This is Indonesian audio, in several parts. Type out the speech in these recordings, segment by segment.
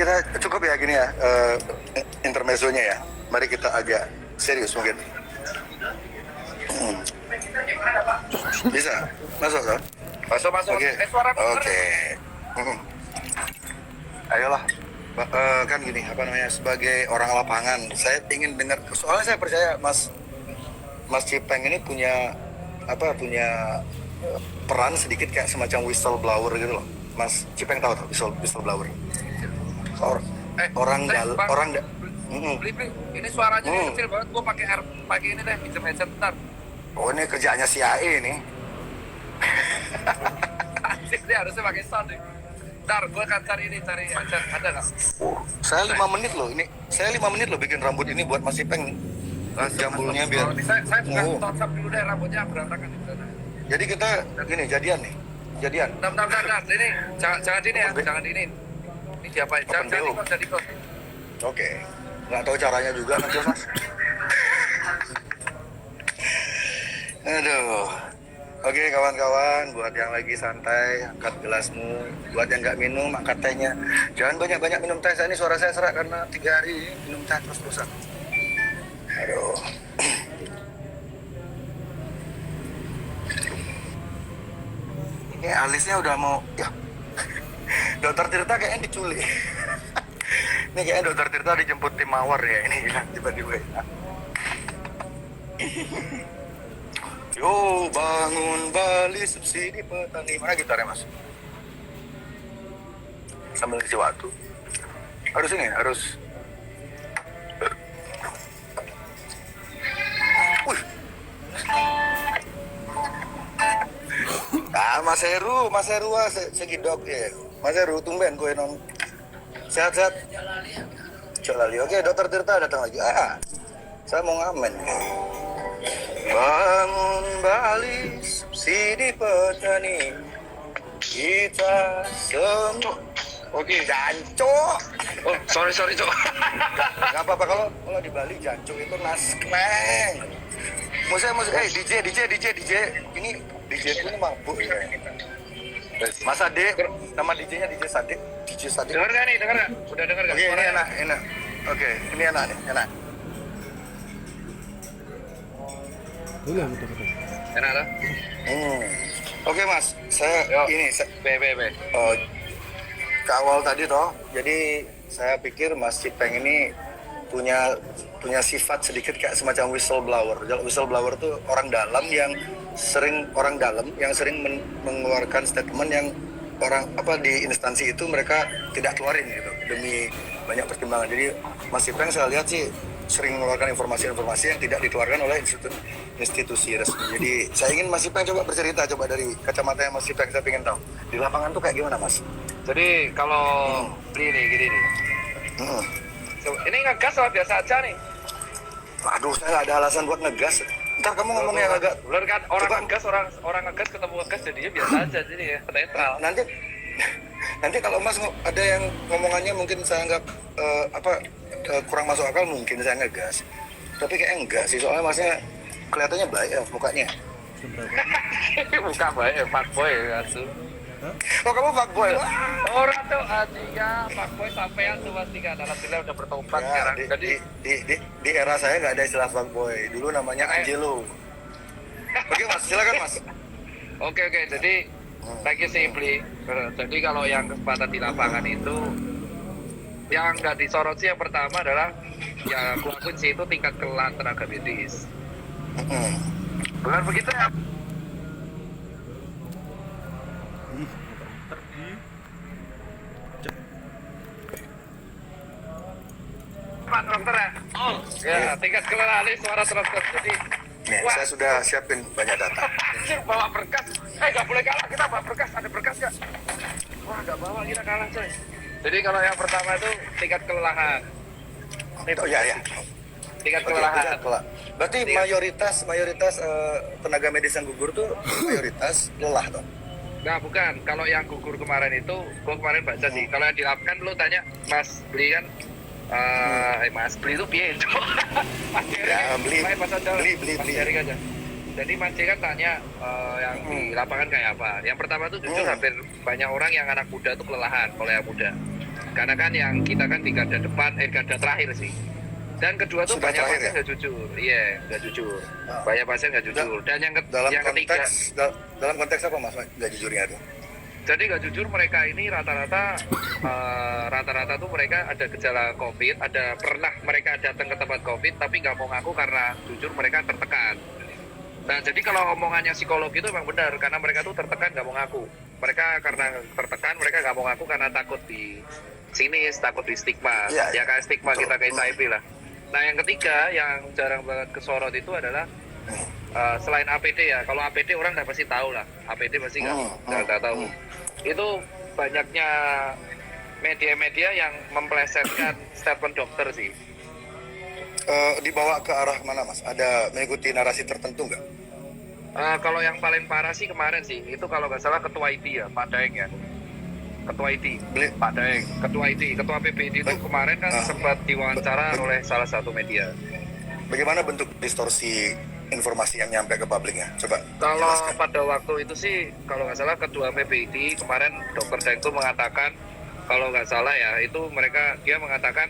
kayaknya cukup ya gini ya, intermezzonya ya. Mari kita agak serius mungkin. Bisa? Masuk kan? Masuk. Oke. Suara Oke. Ayolah. Kan gini, apa namanya, sebagai orang lapangan, saya ingin dengar, soalnya saya percaya Mas Cipeng ini punya peran sedikit kayak semacam whistleblower gitu loh. Mas Cipeng tahu tuh whistleblower. Beli. Ini suaranya kecil banget. Gue pakai ini deh, pinjam headset bentar. Oh, ini kerjaannya CIA ini. Ini harusnya pakai sound nih. Bentar, gue akan cari headset. Ada nggak? Saya 5 menit loh ini. Saya 5 menit loh bikin rambut ini buat Mas Cipeng. Jambulnya biar. Saya bukan touch up dulu deh, rambutnya berantakan di sana. Jadi kita gini, jadian. Bentar. Ini jangan ini ya, jangan ini. Ini diapain? Jangan ikut. Oke. Nggak tahu caranya juga nanti Mas. Aduh. Oke kawan-kawan, buat yang lagi santai, angkat gelasmu. Buat yang nggak minum, angkat tehnya. Jangan banyak-banyak minum teh. Ini suara saya serak karena 3 hari minum teh terus-terusan. Aduh. Ini alisnya udah mau, ya. Dokter Tirta kayaknya diculik. Ini kayaknya Dokter Tirta dijemput tim mawar ya ini ya, tiba-tiba. Yo, bangun Bali subsidi petani. Mana gitarnya Mas? Sambil ngisi waktu. Harus. Wih. Mas Heru segidok ya. Mas Heru tumben gue non. Sehat. Jalali. Oke, Dokter Tirta datang lagi. Saya mau ngamen. Bangun Bali subsidi petani. Kita semua. Oke, jancok. Oh, sorry, Cok. Gak apa-apa kalau di Bali jancok itu naskleng. DJ. Ini DJ ini mabuk ya. Mas Ade, nama DJ-nya DJ Sadik. Dengar nggak nih? Udah dengar nggak? Oke, ini enak. Oke, ini enak. Enak lah. Oke Mas, saya ke awal tadi toh. Jadi saya pikir Mas Cipeng ini punya sifat sedikit kayak semacam whistleblower. Whistleblower itu orang dalam yang sering mengeluarkan statement yang di instansi itu mereka tidak keluarin gitu demi banyak pertimbangan. Jadi Mas Cipeng saya lihat sih sering mengeluarkan informasi-informasi yang tidak dikeluarkan oleh institusi resmi. Jadi saya ingin Mas Cipeng coba bercerita, dari kacamata yang Mas Cipeng, saya ingin tahu di lapangan tuh kayak gimana Mas? Jadi kalau beli nih gini nih. Ini ngegas lah biasa aja nih. Aduh, saya nggak ada alasan buat ngegas. Ntar kamu ngomong yang agak. Bener kan, orang ngegas ketemu ngegas jadinya biasa aja jadi ya, netral. Nanti kalau Mas ada yang ngomongannya mungkin saya anggap kurang masuk akal, mungkin saya ngegas. Tapi kayak enggak sih, soalnya Masnya kelihatannya baik ya mukanya. Muka baik, fuckboy asu. Oh, kamu fuckboy? Orang tuh hatinya fuckboy sampean tuh pasti kan. Alhamdulillah udah bertobat Ya, sekarang. Jadi di era saya nggak ada istilah fuckboy. Dulu namanya Angelo. Oke Mas, silakan Mas. Oke. Jadi lagi simply. Jadi kalau yang kesempatan di lapangan itu yang nggak disorot sih yang pertama adalah yang aku akuin sih itu tingkat kelelahan tenaga medis. Bukan begitu ya? Pak dokter ya? Ya, tingkat kelelahan ini suara terus. Jadi Saya sudah siapin banyak data. bawa berkas. Nggak boleh kalah, kita bawa berkas. Ada berkas nggak? Wah, nggak bawa, kita kalah coy. Jadi kalau yang pertama itu tingkat kelelahan. Oh ya. Tingkat kelelahan. Berarti mayoritas tenaga medis yang gugur tuh mayoritas lelah toh? Nah bukan, kalau yang gugur kemarin itu, gua kemarin baca sih. Kalau yang dilakukan lu tanya, Mas beli kan? Mas beli itu piye itu? Mas Jerry, beli aja. Jadi Mas Jerry kan tanya yang di lapangan kayak apa. Yang pertama tuh jujur hampir banyak orang yang anak muda tuh kelelahan kalau yang muda. karena kan yang kita kan di garda depan, garda terakhir sih. Dan kedua tuh Sudah banyak terakhir pasien ya? nggak jujur, iya nggak jujur, Ah. banyak pasien nggak jujur. Dan Dalam yang ketiga, konteks dalam konteks apa mas nggak jujurnya itu? jadi nggak jujur mereka ini rata-rata tuh mereka ada gejala COVID, pernah mereka datang ke tempat COVID tapi nggak mau ngaku karena jujur mereka tertekan. Nah jadi kalau omongannya psikologi itu memang benar karena mereka tuh tertekan nggak mau ngaku. Mereka karena tertekan mereka nggak mau ngaku karena takut di sinis, takut di stigma, Iya, ya iya. kayak stigma Betul. kita ke HIV lah. Nah yang ketiga yang jarang banget kesorot itu adalah selain APD ya, kalau APD orang udah pasti tahu lah, APD pasti nggak tahu. Itu banyaknya media-media yang memplesetkan statement dokter sih. Dibawa ke arah mana mas? Ada mengikuti narasi tertentu nggak? Kalau yang paling parah sih kemarin sih, itu kalau nggak salah ketua ID ya, Pak Daeng ya. Ketua ID, Pak Daeng, ketua ID, ketua PBID itu kemarin kan sempat diwawancara oleh salah satu media. Bagaimana bentuk distorsi informasi yang nyampe ke publiknya? Coba Kalau jelaskan. pada waktu itu sih, kalau nggak salah ketua PBID kemarin Dr. Daeng itu mengatakan, kalau nggak salah ya, itu dia mengatakan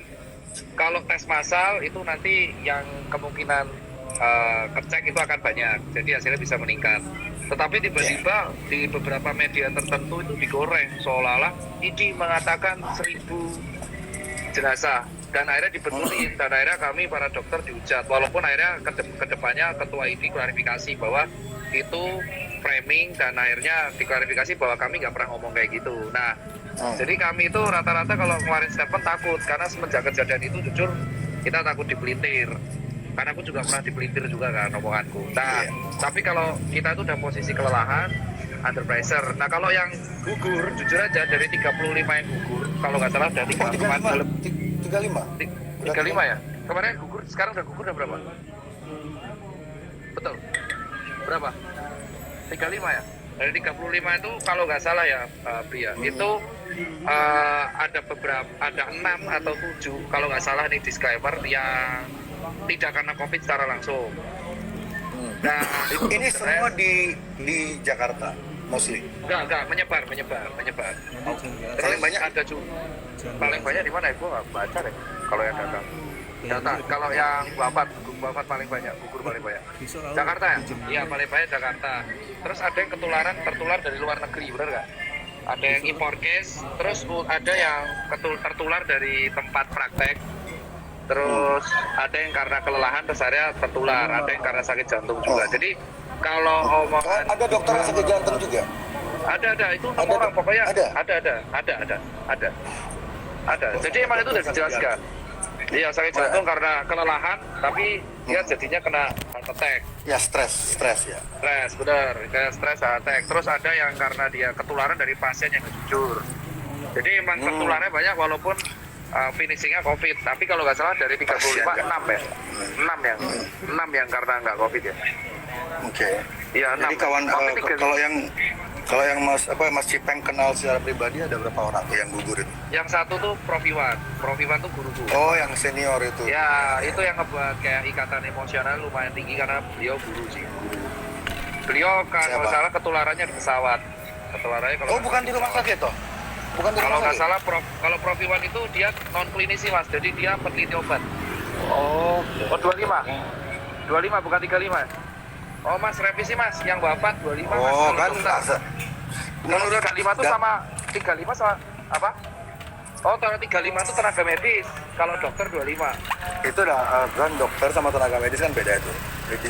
kalau tes massal itu nanti yang kemungkinan kecek itu akan banyak, jadi hasilnya bisa meningkat. Tetapi tiba-tiba di beberapa media tertentu itu digoreng seolah-olah ID mengatakan 1.000 jenazah dan akhirnya dibeturin dan akhirnya kami para dokter dihujat walaupun akhirnya kedepannya ketua ID klarifikasi bahwa itu framing dan akhirnya diklarifikasi bahwa kami nggak pernah ngomong kayak gitu. Nah jadi kami itu rata-rata kalau kemarin statement takut karena semenjak kejadian itu jujur kita takut dipelintir. Karena aku juga pernah dipelintir juga kan omonganku. Nah, tapi kalau kita itu udah posisi kelelahan, under pressure. Nah, kalau yang gugur, jujur aja dari 35 yang gugur, kalau nggak salah dari 35 ya. Kemarin gugur, sekarang udah gugur udah berapa? Betul. Berapa? 35 ya. Dari 35 itu kalau nggak salah ya, Pria, itu ada 6 atau 7 kalau nggak salah nih disclaimer yang tidak karena COVID secara langsung. Nah, ini semua di Jakarta, mostly. Enggak, menyebar. Paling banyak ada paling banyak di mana ya? Gua nggak baca deh. Kalau yang data, kalau yang wafat paling banyak, gugur paling banyak. Jakarta ya? Iya, paling banyak Jakarta. Terus ada yang tertular dari luar negeri, benar nggak? Ada yang impor case, terus ada yang tertular dari tempat praktek. Terus ada yang karena kelelahan terus akhirnya tertular, ada yang karena sakit jantung juga. Jadi kalau omongan ada dokter yang sakit jantung juga? ada itu orang pokoknya ada. Jadi emang itu udah dijelaskan. Iya sakit jantung karena kelelahan, tapi dia jadinya kena heart attack. Ya stres ya. Stres, benar. Kayak stres heart attack. Terus ada yang karena dia ketularan dari pasien yang jujur. Jadi emang tertularnya banyak walaupun finishingnya COVID, tapi kalau nggak salah dari 35 6 ya, 6 yang karena nggak COVID ya. Oke. Iya 6. Jadi kawan kalau yang Mas Cipeng kenal secara pribadi ada berapa orang yang gugur itu? Yang satu tuh Prof Iwan tuh guruku. Oh yang senior itu. Ya itu yang ngebuat kayak ikatan emosional lumayan tinggi karena beliau guru sih. Beliau kalau nggak salah ketularannya di pesawat. Ketularannya kalau bukan di rumah sakit toh? Bukan di kalau rumah nggak sakit? salah kalau Prof Iwan itu dia non klinis sih mas, jadi dia peneliti obat. Oh 25 bukan 35. Oh mas revisi mas, yang wafat 25 mas. Oh kan Menurut 35 itu sama 35 sama apa? Oh kalau 35 itu tenaga medis, kalau dokter 25. itu kan dokter sama tenaga medis kan beda itu.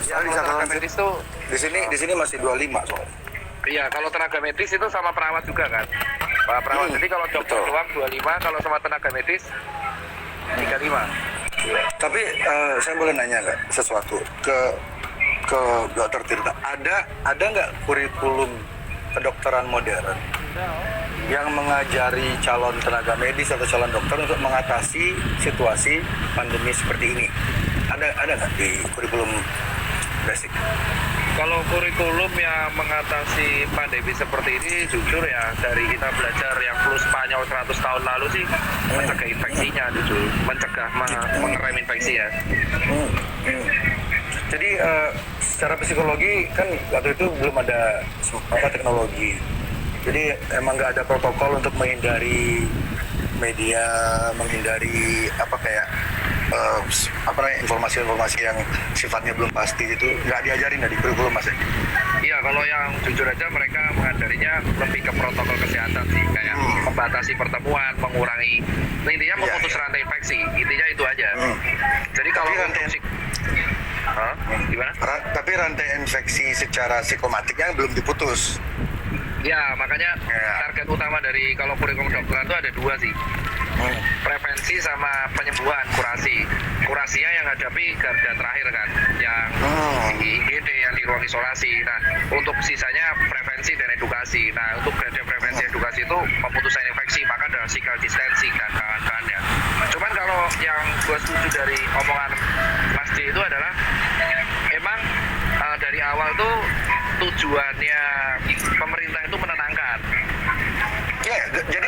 Ya, kalau tenaga medis tuh Di sini masih 25 soalnya. iya, kalau tenaga medis itu sama perawat juga kan. Pak perawat. Jadi kalau dokter betul. doang 25, kalau sama tenaga medis 35. Tapi saya boleh nanya nggak sesuatu ke Dokter Tirta? Ada nggak kurikulum kedokteran modern yang mengajari calon tenaga medis atau calon dokter untuk mengatasi situasi pandemi seperti ini? Ada nggak di kurikulum basic? Kalau kurikulum yang mengatasi pandemi seperti ini, jujur ya, dari kita belajar yang flu Spanyol 100 tahun lalu sih, mencegah infeksinya, jujur. Mengerem infeksi ya. Jadi secara psikologi kan waktu itu belum ada teknologi. Jadi emang nggak ada protokol untuk menghindari media menghindari informasi-informasi yang sifatnya belum pasti itu nggak diajarin dari kurikulum Mas? Iya, kalau yang jujur aja mereka mengajarinya lebih ke protokol kesehatan sih, kayak membatasi pertemuan, mengurangi, intinya memutus rantai infeksi, intinya itu aja. Jadi kalau gimana? Tapi rantai infeksi secara psikomatiknya belum diputus. Ya, makanya target utama dari kalau kurikulum kedokteran itu ada dua sih. Prevensi sama penyembuhan, kurasi. Kurasinya yang hadapi garda terakhir kan, yang di IGD, yang di ruang isolasi. Nah, untuk sisanya prevensi dan edukasi. Nah, untuk garda prevensi edukasi itu pemutusan infeksi, maka ada physical distancing dan kawan-kawannya. Cuman kalau yang gue setuju dari omongan Mas D itu adalah emang dari awal tuh tujuannya pemerintah itu menenangkan. Ya, jadi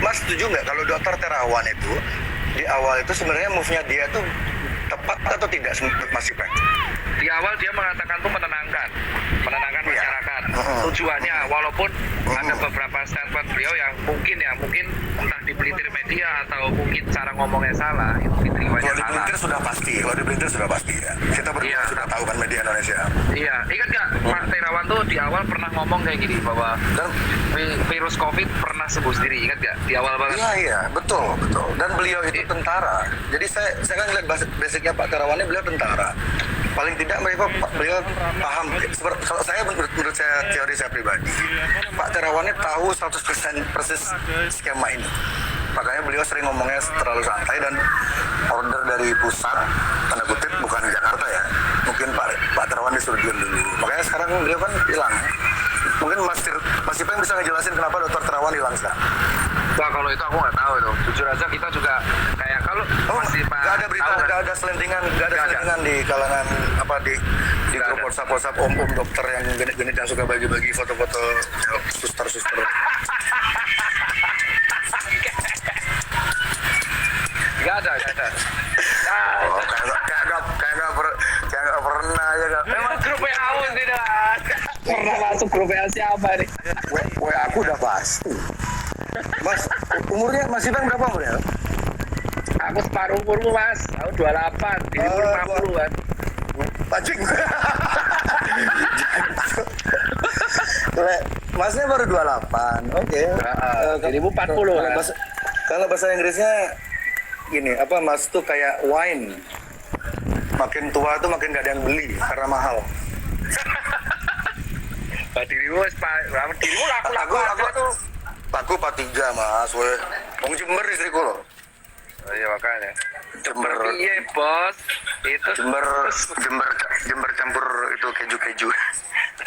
Mas setuju nggak kalau Dokter Terawan itu di awal itu sebenarnya move-nya dia tuh tepat atau tidak Mas Ipeng? Di awal dia mengatakan tuh menenangkan masyarakat. Tujuannya, walaupun ada beberapa statement beliau yang mungkin entah dipelintir media atau mungkin cara ngomongnya salah, itu diterimanya Kalau salah. Kalau dipelintir sudah pasti ya. Kita berdua sudah tahu kan media Indonesia. Iya, ingat nggak Pak Terawan tuh di awal pernah ngomong kayak gini bahwa virus COVID pernah sembuh sendiri, ingat nggak? Di awal banget. Iya, betul. Dan beliau itu tentara. Jadi saya kan lihat basicnya Pak Terawan ini beliau tentara. Paling tidak beliau paham. Kalau saya menurut saya teori saya pribadi, Pak Terawan ini tahu 100% persis skema ini. Makanya beliau sering ngomongnya terlalu santai dan order dari pusat, tanda kutip, bukan Jakarta ya. Mungkin Pak Terawan disuruh diam dulu. Makanya sekarang beliau kan hilang. Mungkin Mas Ipeng bisa ngejelasin kenapa Dokter Terawan hilang sekarang? Wah, kalau itu aku nggak tahu itu. Jujur aja kita juga kayak kalau masih Pak. Nggak ada berita, nggak ada selentingan di kalangan di grup WhatsApp om dokter yang genit-genit yang suka bagi-bagi foto-foto suster. Nggak ada. Kayak nggak pernah aja nggak. Memang grup WA tidak pernah masuk grup WA siapa nih? WA aku udah pasti. Mas, umurnya Mas Ipeng berapa umurnya? Aku separuh umurmu Mas, aku 28, dirimu 50 kan. Pacing. Masnya baru 28, oke. Dirimu 40 kan. Kalau bahasa Inggrisnya gini, Mas tuh kayak wine. Makin tua tuh makin gak ada yang beli karena mahal. Dirimu Aku 43 Mas, Wong Jember istriku loh. Oh iya makanya. Jember piye bos? Itu Jember campur itu keju.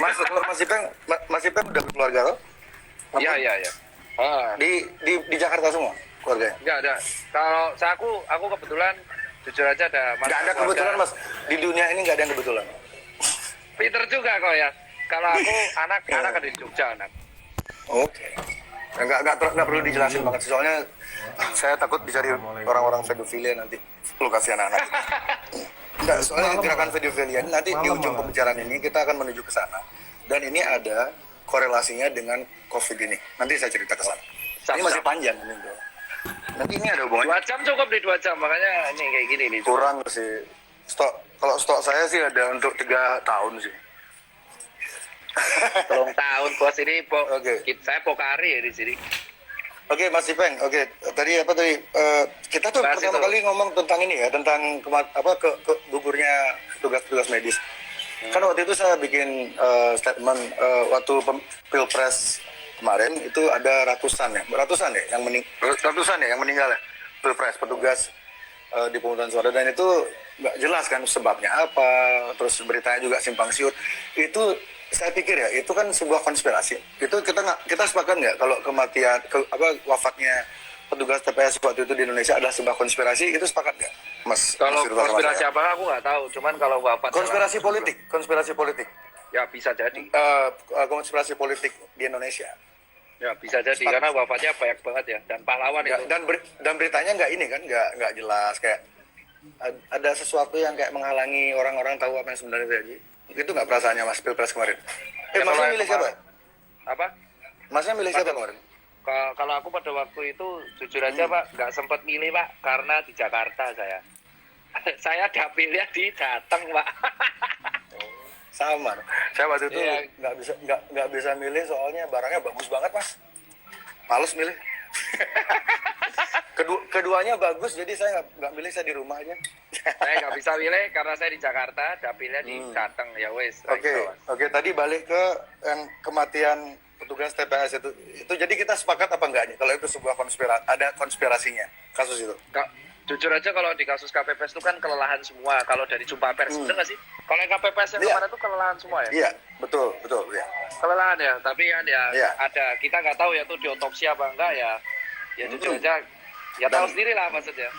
Mas Ipeng udah berkeluarga loh? Iya. Di Jakarta semua keluarganya? Enggak ada. Kalau aku kebetulan jujur aja ada. Nggak ada kebetulan Mas. Di dunia ini nggak ada yang kebetulan. Peter juga kok ya. Kalau aku anak ada di Jogja anak. Oke. Nggak perlu dijelasin banget. Soalnya saya takut dicari orang-orang pedofilia nanti lokasi anak-anak. Enggak, soalnya gerakan pedofilia nanti di ujung pembicaraan ini kita akan menuju ke sana. Dan ini ada korelasinya dengan COVID ini. Nanti saya cerita ke sana. Ini masih panjang ini bro. Nanti ini ada hubungannya. 2 jam cukup di 2 jam, makanya ini kayak gini nih. Kurang sih. Kalau stok saya sih ada untuk 3 tahun sih. 3 tahun bos ini. Oke. Saya Pokari ya di sini. Oke, Mas Ipeng. Oke, tadi kita tuh pertama kali ngomong tentang ini ya, tentang gugurnya tugas medis. Kan waktu itu saya bikin statement waktu Pilpres kemarin itu ada ratusan ya yang meninggal ya, Pilpres petugas di pemungutan suara, dan itu nggak jelas kan sebabnya apa, terus beritanya juga simpang siur. Itu saya pikir ya itu kan sebuah konspirasi. Itu kita sepakat nggak kalau kematian wafatnya petugas TPS waktu itu di Indonesia adalah sebuah konspirasi? Itu sepakat nggak, Mas? Kalau Mas konspirasi apa aku nggak tahu, cuman kalau wafat konspirasi politik ya bisa jadi. Konspirasi politik di Indonesia. Ya bisa jadi karena wafatnya banyak banget ya, dan pahlawan itu. Dan beritanya nggak jelas, kayak ada sesuatu yang kayak menghalangi orang-orang tahu apa yang sebenarnya terjadi. Itu nggak perasaannya Mas Pilpres kemarin? Masnya milih siapa? Apa? Masnya milih siapa kemarin? Kalau aku pada waktu itu jujur aja Pak, nggak sempat milih Pak, karena di Jakarta saya. Saya dapilnya di Jateng Pak. Sama. Saya waktu itu Iya. nggak bisa milih soalnya barangnya bagus banget mas. Males milih. Keduanya bagus jadi saya nggak milih, saya di rumah aja. Saya nggak bisa milih karena saya di Jakarta, dapilnya di Jateng ya wes. Oke. Tadi balik ke yang kematian petugas TPS itu jadi kita sepakat apa enggak nih kalau itu sebuah konspirasi, ada konspirasinya kasus itu? Jujur aja kalau di kasus KPPS itu kan kelelahan semua. Kalau dari jumpa pers, bener nggak sih? Kalau yang KPPS yang Iya. kemarin itu kelelahan semua ya? Iya, betul ya. Kelelahan ya, tapi kan ya Iya. ada, kita nggak tahu ya tuh diotopsi apa enggak ya. Ya jujur aja, ya tahu sendiri lah maksudnya.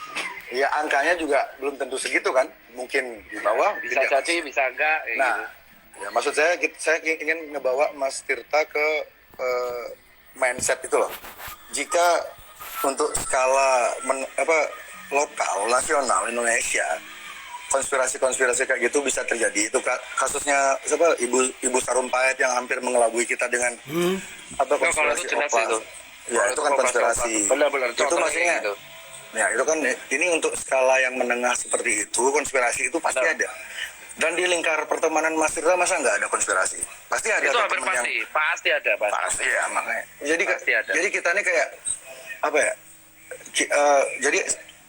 Iya, angkanya juga belum tentu segitu kan, mungkin di bawah. Bisa tidak. jadi, bisa enggak. Kayak Nah, gitu. ya maksud saya ingin ngebawa Mas Tirta ke mindset itu loh. Jika untuk skala lokal, nasional Indonesia, konspirasi kayak gitu bisa terjadi. Itu kasusnya siapa? Ibu Sarumpait yang hampir mengelabui kita dengan Kalau itu jelas oplas. itu. Ya, itu kan konspirasi. Benar-benar. Itu maksudnya gitu. ya itu kan ini untuk skala yang menengah seperti itu, konspirasi itu pasti Benar. ada. Dan di lingkar pertemanan Mas Tirta masa nggak ada konspirasi? Pasti ada. Itu hampir teman pasti, pasti ada pasti. pasti ya makanya. Pasti ada. Jadi kita ini kayak apa ya? Jadi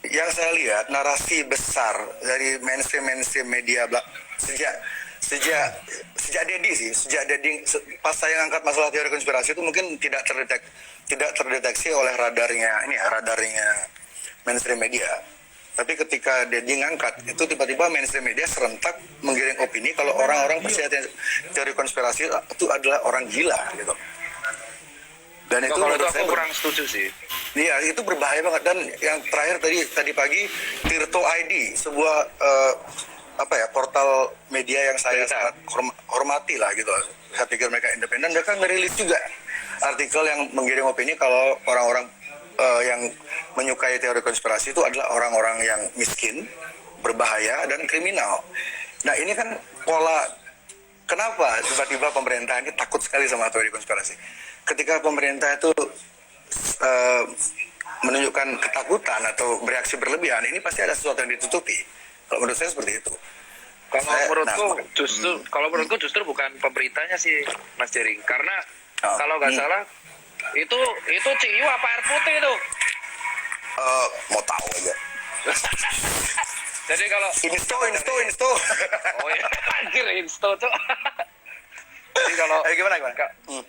yang saya lihat narasi besar dari mainstream media sejak Dedi pas saya ngangkat masalah teori konspirasi itu mungkin tidak terdeteksi oleh radarnya mainstream media. Tapi ketika Dedi ngangkat itu tiba-tiba mainstream media serentak menggiring opini kalau orang-orang percaya teori konspirasi itu adalah orang gila gitu. Dan itu Kalau itu menurut aku saya kurang setuju sih. iya, itu berbahaya banget. Dan yang terakhir tadi pagi Tirto ID, sebuah portal media yang saya sangat hormati lah gitu. Saya pikir mereka independen, mereka ngerilis juga artikel yang menggiring opini kalau orang-orang yang menyukai teori konspirasi itu adalah orang-orang yang miskin, berbahaya dan kriminal. Nah, ini kan pola. Kenapa tiba-tiba pemerintah ini takut sekali sama teori konspirasi? Ketika pemerintah itu menunjukkan ketakutan atau bereaksi berlebihan, ini pasti ada sesuatu yang ditutupi. Kalau menurut saya seperti itu. Kalau menurutku justru bukan pemerintahnya sih, Mas Jering. Karena kalau nggak salah itu ciu apa air putih itu? Mau tahu aja. Jadi kalau Insto. oh ya, anjir insto tuh. Jadi Gimana?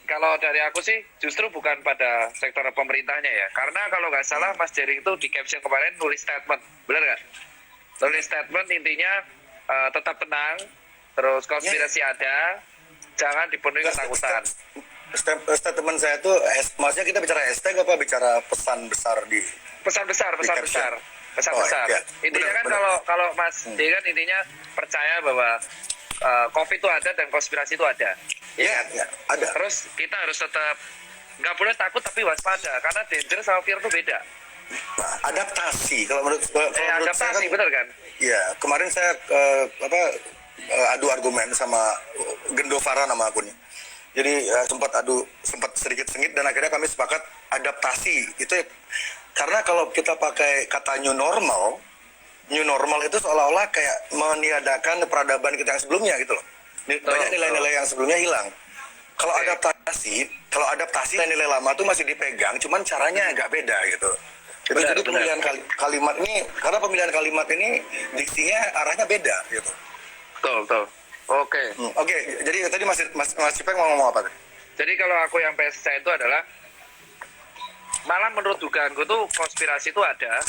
Kalau dari aku sih justru bukan pada sektor pemerintahnya ya. Karena kalau nggak salah Mas Jering itu di caption kemarin nulis statement, benar nggak? Tulis statement intinya tetap tenang, terus konspirasi ada, jangan dipenuhi ketakutan. Statement saya tuh, maksudnya kita bicara hashtag apa bicara pesan besar di Pesan besar. iya. Intinya Benar, kan kalau Mas Jering kan intinya percaya bahwa COVID itu ada dan konspirasi itu ada. Iya, ada. Terus kita harus tetap nggak boleh takut tapi waspada karena danger sama fear itu beda. Adaptasi kalau menurut saya Adaptasi kan, bener kan? ya kemarin saya adu argumen sama Gendovara nama akunnya. Jadi sempat sedikit sengit dan akhirnya kami sepakat adaptasi itu karena kalau kita pakai kata new normal itu seolah-olah kayak meniadakan peradaban kita yang sebelumnya gitu loh. Banyak nilai-nilai yang sebelumnya hilang. Kalau adaptasi nilai lama tuh masih dipegang, cuman caranya agak beda gitu. Jadi pemilihan kalimat ini, karena pemilihan kalimat ini diksinya arahnya beda gitu. Betul. Oke. Oke, jadi tadi Mas Cipeng mau ngomong apa? Jadi kalau aku yang saya itu adalah malah menurut dugaanku tuh konspirasi itu ada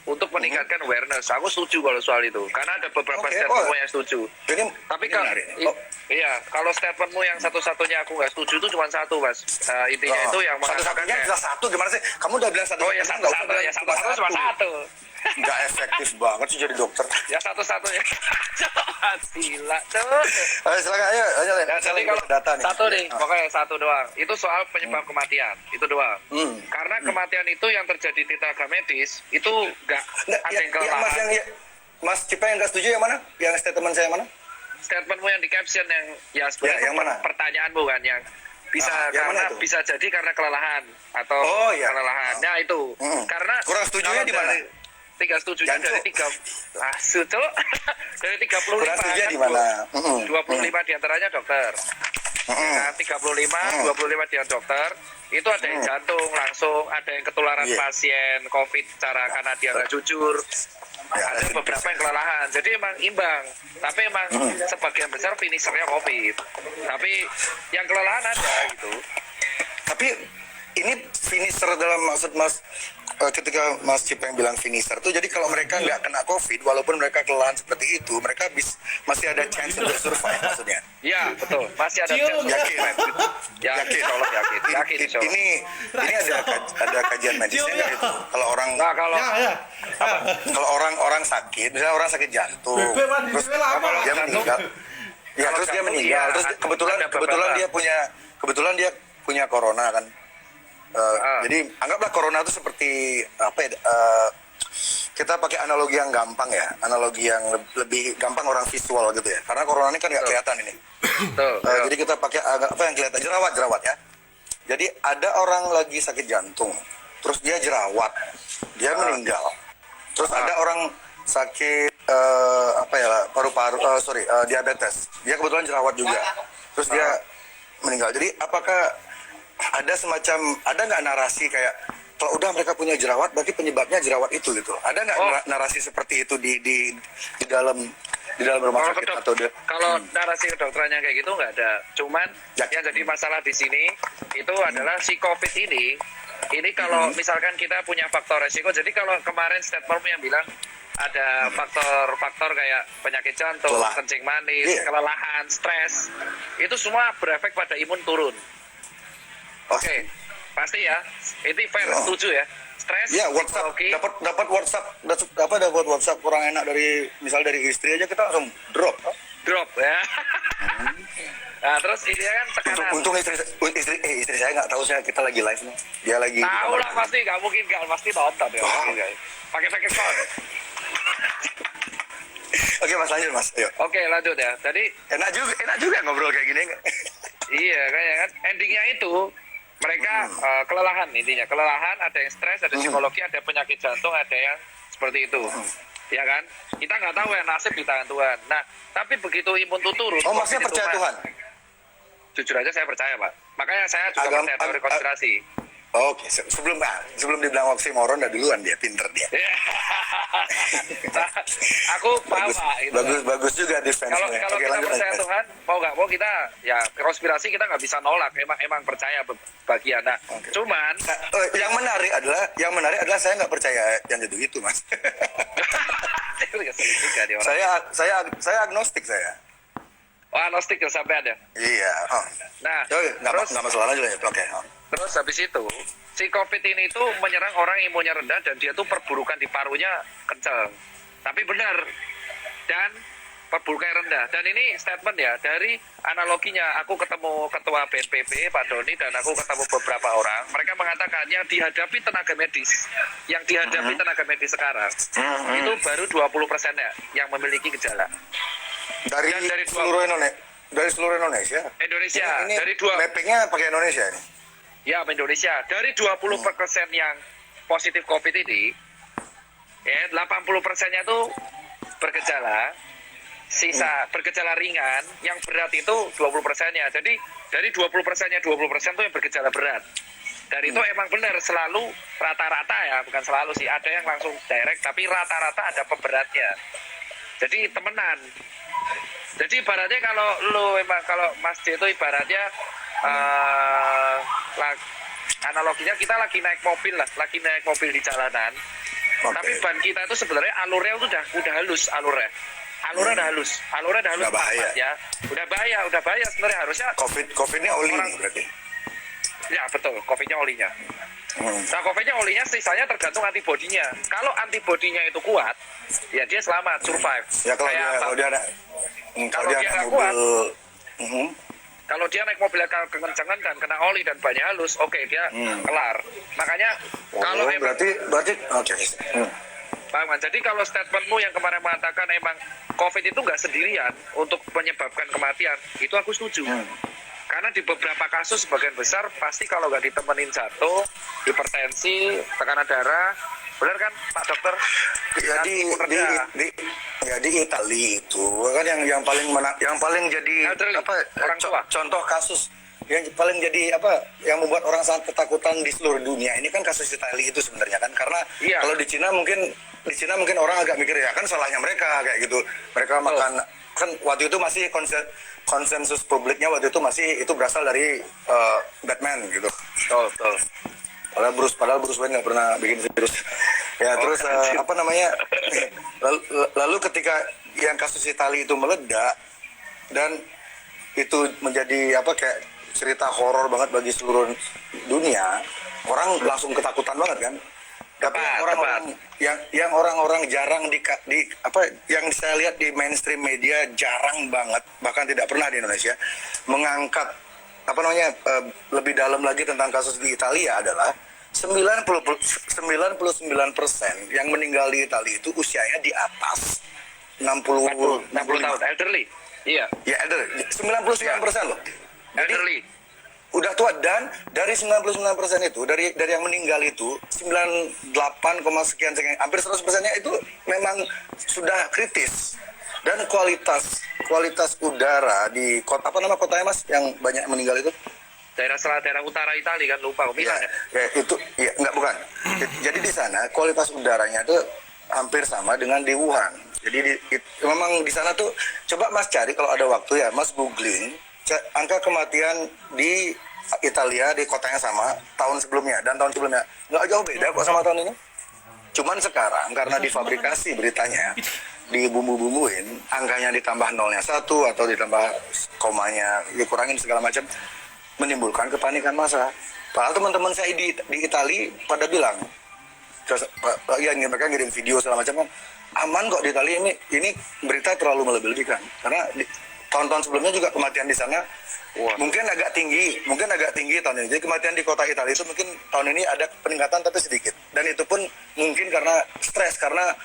untuk meningkatkan awareness. Aku setuju kalau soal itu, karena ada beberapa statementmu yang setuju. Tapi kalau statementmu yang satu-satunya aku nggak setuju itu cuma satu, Mas. Intinya itu yang mengatakan satu-satunya bisa satu gimana sih? Kamu udah bilang satu. Oh ya satu-satu cuma satu. Nggak efektif banget sih jadi dokter. Ya satu-satunya. Gila tuh. Silakan ayo. Jadi kalau data nih. Satu nih, pokoknya satu doang. Itu soal penyebab kematian. Itu doang. Karena kematian itu yang terjadi di tenaga medis itu nggak ada yang kelelahan. Mas Cipeng yang nggak setuju yang mana? Yang statement saya mana? Statementmu yang di caption yang yang mana? Pertanyaanmu kan yang bisa yang mana karena itu? bisa jadi karena kelelahan atau Oh, iya. kelelahan. Nah itu karena Kurang setujunya kalau di mana? Tiga setujunya Jancu. dari 3 Cuk. Dari 35 Kurang setujunya kan di mana? 25 diantaranya dokter. Nah, 25 dia dokter, itu ada yang jantung langsung, ada yang ketularan Iya. pasien COVID cara karena dia nggak jujur, Ya, ada beberapa yang kelelahan. Jadi emang imbang, tapi emang sebagian besar finishernya COVID. Tapi yang kelelahan ada gitu. Tapi ini finisher dalam maksud Mas ketika Mas Cipeng bilang finisher tuh, jadi kalau mereka nggak kena COVID, walaupun mereka kelelahan seperti itu, mereka masih ada chance untuk survive maksudnya. Ya betul, masih ada chance. Yakin? Yakin, tolong yakin, yakin. insya Allah. Ini ada kajian medisnya nggak itu? Kalau orang Nah kalau kalau orang sakit, misalnya orang sakit jantung, terus dia meninggal, ya terus dia meninggal, terus kebetulan dia punya corona kan. Jadi anggaplah corona itu seperti apa ya? Kita pakai analogi yang gampang ya, analogi yang lebih gampang orang visual gitu ya. Karena corona ini kan nggak kelihatan ini. Jadi kita pakai apa yang kelihatan, jerawat ya. Jadi ada orang lagi sakit jantung, terus dia jerawat, dia meninggal. Terus ada orang sakit paru-paru, diabetes, dia kebetulan jerawat juga, terus dia meninggal. Jadi apakah ada nggak narasi kayak kalau udah mereka punya jerawat berarti penyebabnya jerawat itu gitu? Ada nggak narasi seperti itu di dalam rumah sakit atau kalau narasi kedokterannya kayak gitu nggak ada. Cuman yang jadi masalah di sini itu adalah si COVID ini kalau misalkan kita punya faktor resiko. Jadi kalau kemarin statement yang bilang ada faktor kayak penyakit jantung, kencing manis, kelelahan, stres, itu semua berefek pada imun turun. Oke, pasti ya. Itu fair, setuju ya. Stres, ya, WhatsApp, dapat WhatsApp kurang enak dari istri aja kita langsung drop ya. Nah, terus ini kan tekanan. Untung istri saya nggak tahu kita lagi live nih. Dia lagi tahu lah pasti, nggak mungkin pasti nonton ya. Pakai phone. Oke Mas, lanjut Mas. Ayo. Oke, lanjut ya. Tadi enak juga ngobrol kayak gini. Iya, kayak kan endingnya itu mereka kelelahan, intinya kelelahan, ada yang stres, ada psikologi, ada penyakit jantung, ada yang seperti itu. Ya kan? Kita nggak tahu ya, nasib di tangan Tuhan. Nah, tapi begitu imun itu turun. Oh, maksudnya percaya Tuhan? Jujur aja saya percaya, Pak. Makanya saya juga percaya teori konspirasi. Oke, sebelum dibilang oksimoron udah duluan dia, pinter dia. Aku paham, Pak. Bagus juga defense-nya. Kalau kita percaya Tuhan, mau nggak mau kita, ya konspirasi kita nggak bisa nolak. Emang percaya bagian. Nah, cuman yang menarik adalah saya nggak percaya yang itu Mas. Saya agnostik saya. Oh, agnostik ya sampai ada. Iya. Nah, nggak masalah aja ya. Oke. Terus habis itu, si COVID ini tuh menyerang orang imunnya rendah dan dia tuh perburukan di parunya kencang. Tapi benar. Dan perburukan rendah. Dan ini statement ya, dari analoginya, aku ketemu ketua BNPB, Pak Doni, dan aku ketemu beberapa orang. Mereka mengatakan yang dihadapi tenaga medis sekarang, itu baru 20% ya yang memiliki gejala. Dari seluruh Indonesia. Ini dari dua mappingnya pakai Indonesia ini. Ya, Indonesia. Dari 20% yang positif COVID ini, ya 80%-nya itu bergejala, sisa bergejala ringan, yang berat itu 20%-nya. Jadi dari 20%-nya 20% itu yang bergejala berat. Dan itu emang benar selalu rata-rata ya, bukan selalu sih. Ada yang langsung direct, tapi rata-rata ada pemberatnya. Jadi temenan. Jadi ibaratnya kalau Mas J itu ibaratnya analoginya kita lagi naik mobil di jalanan. Tapi ban kita itu sebenarnya alurnya udah halus alurnya udah halus udah bahaya ya, udah bahaya sebenarnya. Harusnya COVID ini oli nih berarti. Ya betul, COVID-nya olinya. Nah, COVID-nya olinya sisanya tergantung antibodinya. Kalau antibodinya itu kuat, ya dia selamat, survive. Ya kalau dia nggak kuat, kalau dia naik mobil kekencangan dan kena oli dan banyak halus, oke, dia kelar. Makanya kalau berarti oke. Bang, jadi kalau statementmu yang kemarin mengatakan emang COVID itu nggak sendirian untuk menyebabkan kematian, itu aku setuju. Karena di beberapa kasus sebagian besar pasti kalau nggak ditemenin jatuh, hipertensi, tekanan darah, benar kan Pak Dokter? Ya di Italia itu kan yang paling jadi Elderly, apa orang tua. contoh kasus yang paling jadi apa yang membuat orang sangat ketakutan di seluruh dunia ini kan kasus Italia itu sebenarnya kan karena Iya. kalau di Cina mungkin orang agak mikir ya kan salahnya mereka kayak gitu mereka makan kan waktu itu masih konsensus publiknya waktu itu masih itu berasal dari Batman gitu. Betul. Padahal Bruce Wayne nggak pernah bikin virus. Ya terus apa namanya? Lalu ketika yang kasus Italia itu meledak dan itu menjadi apa kayak cerita horor banget bagi seluruh dunia, orang langsung ketakutan banget kan. Tapi yang orang-orang jarang di apa yang saya lihat di mainstream media jarang banget bahkan tidak pernah di Indonesia mengangkat apa namanya lebih dalam lagi tentang kasus di Italia adalah 99% yang meninggal di Italia itu usianya di atas 60 tahun, elderly. Iya. Ya, elderly. 99% loh. Jadi Elderly. udah tua dan dari 99% itu dari yang meninggal itu 98, sekian hampir 100%-nya itu memang sudah kritis. Dan kualitas udara di kota apa nama kotanya Mas yang banyak meninggal itu? Daerah utara Italia kan lupa Milan ya. Itu ya enggak bukan. Jadi di sana kualitas udaranya itu hampir sama dengan di Wuhan. Jadi memang di sana tuh coba Mas cari kalau ada waktu ya Mas googling angka kematian di Italia di kota yang sama tahun sebelumnya dan tahun sebelumnya nggak jauh beda kok sama tahun ini. Cuman sekarang karena difabrikasi beritanya dibumbu-bumbuin angkanya ditambah nolnya 1 atau ditambah komanya dikurangin segala macam menimbulkan kepanikan massa. Padahal teman-teman saya di Italia pada bilang, ya mereka ngirim video segala macam kan, aman kok di Italia ini berita terlalu melebih-lebihkan. Karena tahun-tahun sebelumnya juga kematian di sana mungkin agak tinggi tahun ini. Jadi kematian di kota Italia itu mungkin tahun ini ada peningkatan tapi sedikit. Dan itu pun mungkin karena stres karena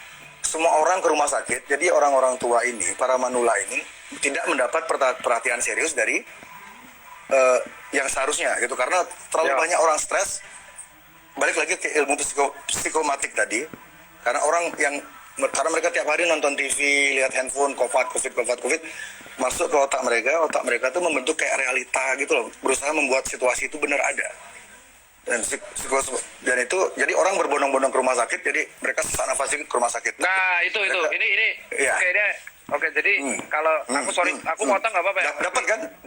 semua orang ke rumah sakit. Jadi orang-orang tua ini, para manula ini tidak mendapat perhatian serius dari yang seharusnya gitu karena terlalu banyak orang stres. Balik lagi ke ilmu psikomatik tadi karena mereka tiap hari nonton TV, lihat handphone, covid masuk ke otak mereka tuh membentuk kayak realita gitu loh, berusaha membuat situasi itu benar ada dan itu jadi orang berbondong-bondong ke rumah sakit, jadi mereka sesak nafas ke rumah sakit. Nah itu ini ya. Oke, jadi kalau aku motong nggak apa-apa ya?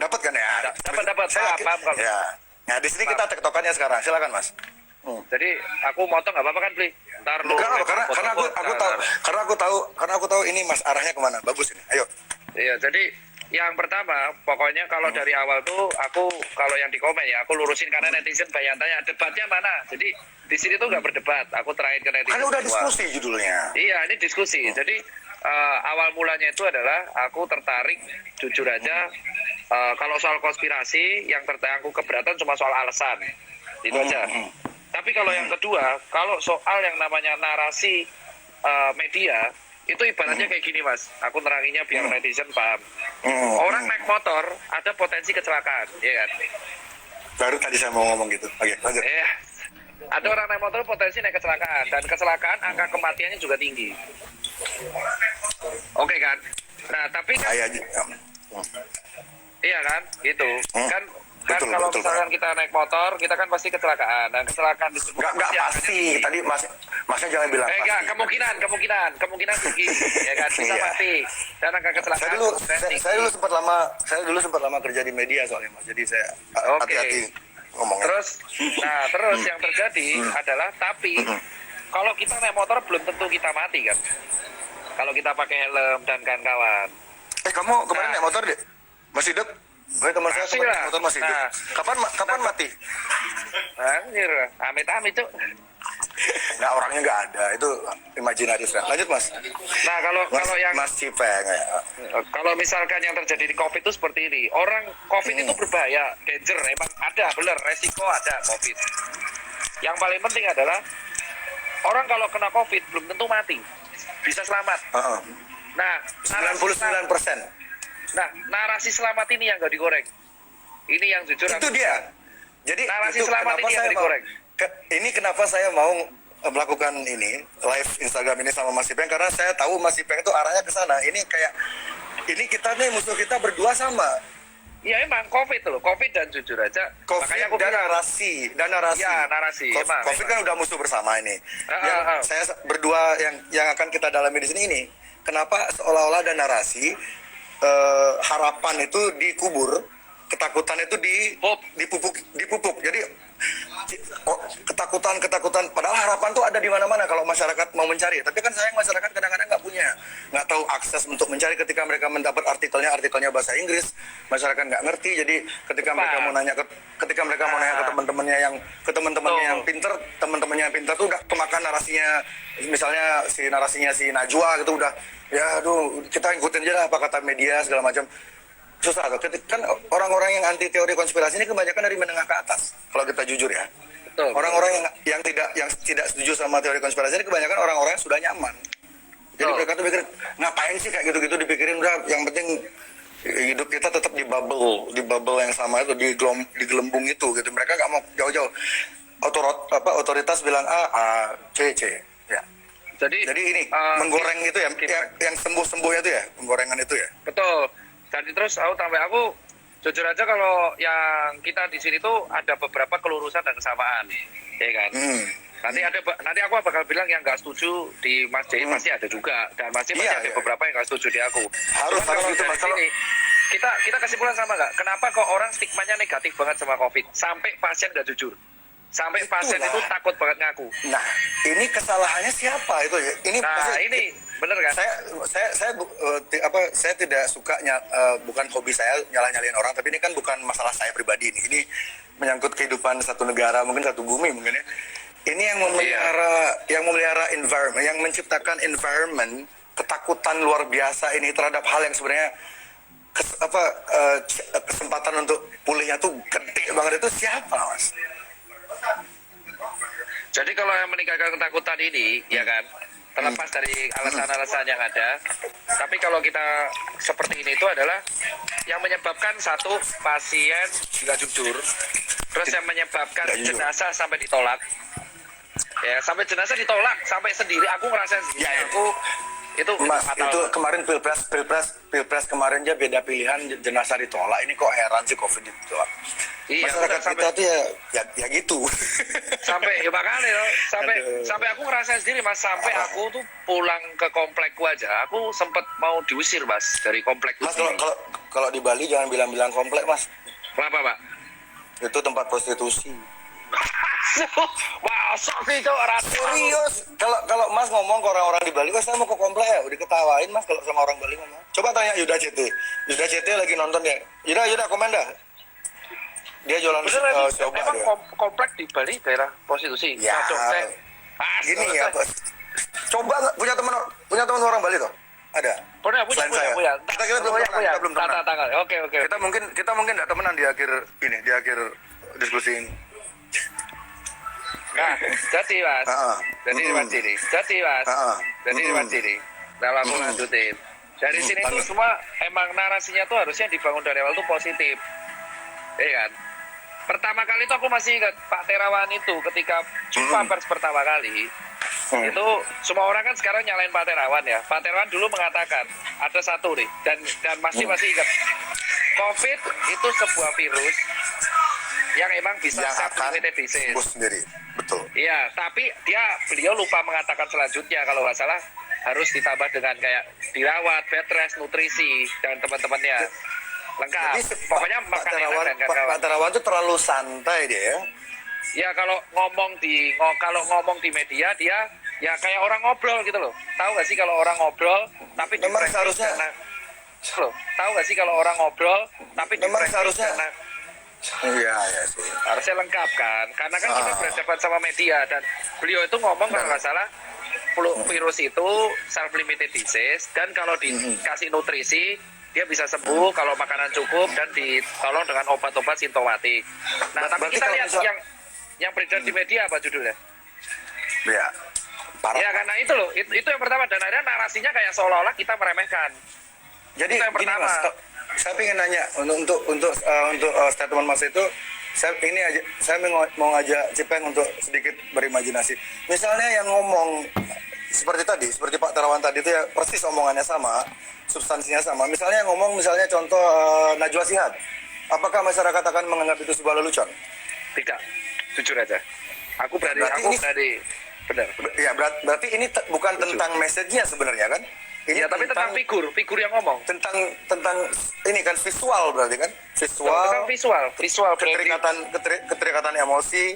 Dapat kan ya? Dapat. Paham kalau. Ya. Nah di sini kita tektokannya sekarang, silakan Mas. Jadi aku motong nggak apa-apa kan, Pli? Ntar lu. Karena aku tahu ini Mas arahnya kemana. Bagus ini. Ayo. Iya, jadi yang pertama pokoknya kalau dari awal tuh aku kalau yang di komen ya aku lurusin karena netizen banyak tanya debatnya mana. Jadi di sini tuh nggak berdebat. Aku terakhir ke netizen. Kan udah diskusi judulnya. Iya, ini diskusi. Jadi awal mulanya itu adalah aku tertarik jujur aja kalau soal konspirasi yang aku keberatan cuma soal alasan itu aja. Tapi kalau yang kedua, kalau soal yang namanya narasi media itu ibaratnya kayak gini Mas, aku neranginnya biar netizen paham. Orang naik motor ada potensi kecelakaan, ya kan? Baru tadi saya mau ngomong gitu. Oke, lanjut. Ada orang naik motor potensi naik kecelakaan dan kecelakaan angka kematiannya juga tinggi. Oke kan? Nah tapi kan, iya kan, gitu kan betul, kalau betul, misalkan kita naik motor kita kan pasti kecelakaan dan kecelakaan disebut nggak pasti tadi masnya jangan bilang enggak kemungkinan tinggi ya kan bisa mati dan angka kecelakaan saya dulu sempat lama kerja di media soalnya Mas, jadi saya hati-hati ngomongnya. Terus yang terjadi adalah tapi kalau kita naik motor belum tentu kita mati kan kalau kita pakai helm dan kawan-kawan. Kamu kemarin naik motor deh? Masih hidup? Teman saya kemarin naik motor masih hidup. Kapan mati? Anjir, amit-amit tuh. Nah orangnya nggak ada, itu imajinatif. Lanjut Mas. Nah kalau yang Mas Cipeng kalau misalkan yang terjadi di COVID itu seperti ini, orang COVID itu berbahaya, danger, emang ada, bener, resiko ada COVID. Yang paling penting adalah orang kalau kena COVID belum tentu mati, bisa selamat. Nah 99%. Nah narasi selamat ini yang nggak digoreng. Ini yang jujur Itu aku dia. Jadi narasi itu selamat kenapa ini yang saya mau, digoreng. ini kenapa saya mau melakukan ini live Instagram ini sama Mas Ipeng, karena saya tahu Mas Ipeng itu arahnya ke sana. Ini kayak ini kita nih musuh kita berdua sama. Ya emang COVID loh, COVID dan jujur aja. COVID Makanya aku dan bilang, narasi. ya narasi. Emang, COVID kan udah musuh bersama ini. Yang saya berdua yang akan kita dalami di sini ini. Kenapa seolah-olah ada narasi harapan itu dikubur, ketakutan itu dipupuk. Jadi ketakutan padahal harapan tuh ada di mana-mana kalau masyarakat mau mencari. Tapi kan sayang masyarakat kadang-kadang nggak tahu akses untuk mencari. Ketika mereka mendapat artikelnya bahasa Inggris, masyarakat nggak ngerti. Jadi ketika mereka mau nanya ke teman-temannya yang pinter, teman-temannya yang pinter tuh udah kemakan narasinya. Misalnya narasinya si Najwa gitu udah, ya aduh kita ikutin aja lah apa kata media segala macam. Susah tuh. Kan orang-orang yang anti teori konspirasi ini kebanyakan dari menengah ke atas. Kalau kita jujur ya. Betul. Orang-orang yang tidak setuju sama teori konspirasi ini kebanyakan orang-orang yang sudah nyaman. Jadi mereka tuh pikir ngapain sih kayak gitu-gitu dipikirin, udah yang penting hidup kita tetap di bubble yang sama itu, di gelembung itu gitu. Mereka nggak mau jauh-jauh. Otoritas bilang A, C. Ya. Jadi ini menggoreng itu ya, yang sembuh-sembuhnya itu ya, penggorengan itu ya. betul. Jadi terus aku jujur aja kalau yang kita di sini tuh ada beberapa kelurusan dan kesamaan, ya kan. Nanti aku bakal bilang yang nggak setuju di Mas J pasti ada juga, dan masih ada beberapa yang nggak setuju di aku. Harus gitu Mas. Sini, kita kesimpulan sama nggak? Kenapa kok orang stigmanya negatif banget sama COVID sampai pasien nggak jujur? Sampai pasien itu takut banget ngaku. Nah, ini kesalahannya siapa itu ya? Ini bener kan? Saya tidak suka bukan hobi saya nyalahin orang, tapi ini kan bukan masalah saya pribadi ini. Ini menyangkut kehidupan satu negara, mungkin satu bumi mungkin ya. Ini yang memelihara environment, yang menciptakan environment ketakutan luar biasa ini terhadap hal yang sebenarnya kesempatan untuk pulihnya tuh gede banget, itu siapa, Mas? Jadi kalau yang meningkatkan ketakutan ini, ya kan, terlepas dari alasan-alasan yang ada, tapi kalau kita seperti ini itu adalah yang menyebabkan satu, pasien nggak jujur, terus yang menyebabkan jenazah sampai ditolak, ya sampai jenazah ditolak, sampai sendiri aku ngerasain sendiri, aku itu Mas, fatal. itu kemarin pilpres kemarin aja beda pilihan, jenazah ditolak. Ini kok heran sih COVID ditolak. Iya, masyarakat kita tuh ya gitu. Sampai ya makanya loh, sampai aku ngerasain sendiri Mas, sampai aku tuh pulang ke komplekku aja, aku sempet mau diusir Mas dari komplekku. Mas, kalau di Bali jangan bilang komplek, Mas. Kenapa, Pak? Itu tempat prostitusi. Wah, sok sih cok, serius. Kalau Mas ngomong ke orang-orang di Bali, saya mau ke komplek ya, udah ketawain Mas kalau sama orang Bali ngomong. Coba tanya Yuda CT. Yuda CT lagi nonton ya. Yuda komen dah. Dia jualan coba emang dia. Komplek di Bali daerah prostitusi. Ya. Gini ya, Bos. Coba nggak punya teman orang Bali toh? Ada. Punya. Kita belum temenan. Oke. Kita mungkin nggak temenan di akhir diskusi ini. Nah, jadi Mas. Jadi Mas ini. Kalau aku lanjutin. Dari sini tuh semua emang narasinya tuh harusnya dibangun dari awal tuh positif. Iya kan? Pertama kali itu aku masih ingat Pak Terawan itu ketika jumpa pers pertama kali itu semua orang kan sekarang nyalain Pak Terawan ya. Pak Terawan dulu mengatakan ada satu nih dan masih ingat, COVID itu sebuah virus yang emang bisa self-limited disease. Sembuh sendiri, betul. Iya, tapi beliau lupa mengatakan selanjutnya kalau nggak salah harus ditambah dengan kayak dirawat, bed rest, nutrisi dan teman-temannya. Lengkap. Jadi, pokoknya makan enak dan Pak Terawan itu terlalu santai dia ya. Ya kalau ngomong di media dia ya kayak orang ngobrol gitu loh. Tahu nggak sih kalau orang ngobrol tapi memang seharusnya tahu nggak sih kalau orang ngobrol tapi memang seharusnya iya sih. Harusnya lengkap kan. Karena kan kita berhadapan sama media dan beliau itu ngomong kalau nggak salah virus itu self-limited disease dan kalau dikasih nutrisi dia bisa sembuh kalau makanan cukup dan ditolong dengan obat-obat simptomatik. Nah, tapi kita lihat yang beredar di media apa judulnya? Ya, parah. Ya karena itu loh, itu yang pertama dan akhirnya narasinya kayak seolah-olah kita meremehkan. Jadi Itu yang gini pertama. Mas, saya ingin nanya untuk statement Mas itu, saya mau ngajak Cipeng untuk sedikit berimajinasi. Misalnya yang ngomong seperti tadi, seperti Pak Terawan tadi itu ya persis omongannya sama, substansinya sama. Misalnya yang ngomong, misalnya contoh Najwa Shihab, apakah masyarakat akan menganggap itu sebuah lelucon? Tidak, jujur aja. Aku berani, benar. Ya berarti ini bukan tentang message-nya sebenarnya kan? Ini Ya, tapi tentang figur yang ngomong. tentang ini kan visual berarti kan? Tentang visual branding. Keterikatan emosi.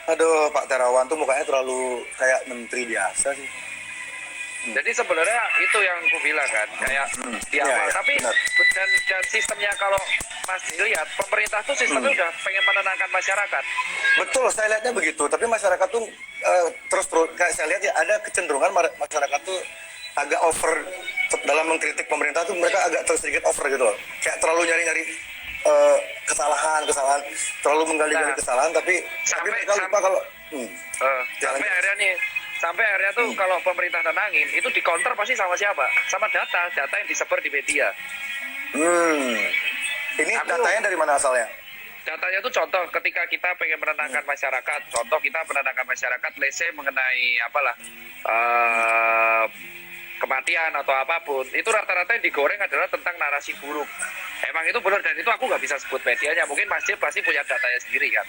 Aduh, Pak Terawan tuh mukanya terlalu kayak menteri biasa sih. Jadi sebenarnya itu yang aku bilang kan, kayak di awal. Ya, Tapi benar. dan sistemnya kalau Mas lihat, pemerintah tuh sistemnya udah pengen menenangkan masyarakat. Betul, saya lihatnya begitu. Tapi masyarakat tuh terus kayak saya lihat ya ada kecenderungan masyarakat tuh agak over dalam mengkritik pemerintah tuh, mereka agak sedikit over gitu loh. Kayak terlalu nyari-nyari kesalahan, terlalu menggali-gali kesalahan, tapi mereka lupa kalau Sampai akhirnya tuh kalau pemerintah tenangin, itu di counter pasti sama siapa? Sama data yang disebar di media. Ini datanya dari mana asalnya? Datanya tuh contoh ketika kita pengen menenangkan masyarakat, contoh kita menenangkan masyarakat, let's say mengenai apalah kematian atau apapun, itu rata-rata yang digoreng adalah tentang narasi buruk. Emang itu benar, dan itu aku nggak bisa sebut medianya, mungkin Mas Jep pasti punya datanya sendiri kan.